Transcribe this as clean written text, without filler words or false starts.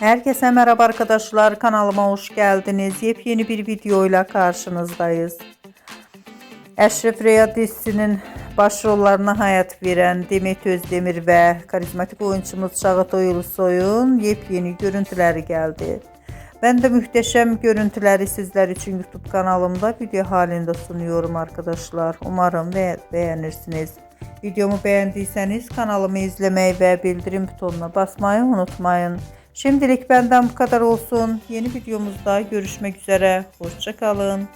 Herkese merhaba arkadaşlar, kanalıma hoş geldiniz. Yepyeni bir videoyla karşınızdayız. Eşref Reyad dizisinin başrollarına hayat veren Demet Özdemir ve karizmatik oyuncumuz Çağatay Ulusoy'un yepyeni görüntüleri geldi. Ben de muhteşem görüntüleri sizler için YouTube kanalımda video halinde sunuyorum arkadaşlar. Umarım beğenirsiniz. Videomu beğendiyseniz kanalımı izlemeyi ve bildirim butonuna basmayı unutmayın. Şimdilik benden bu kadar olsun. Yeni videomuzda görüşmek üzere. Hoşça kalın.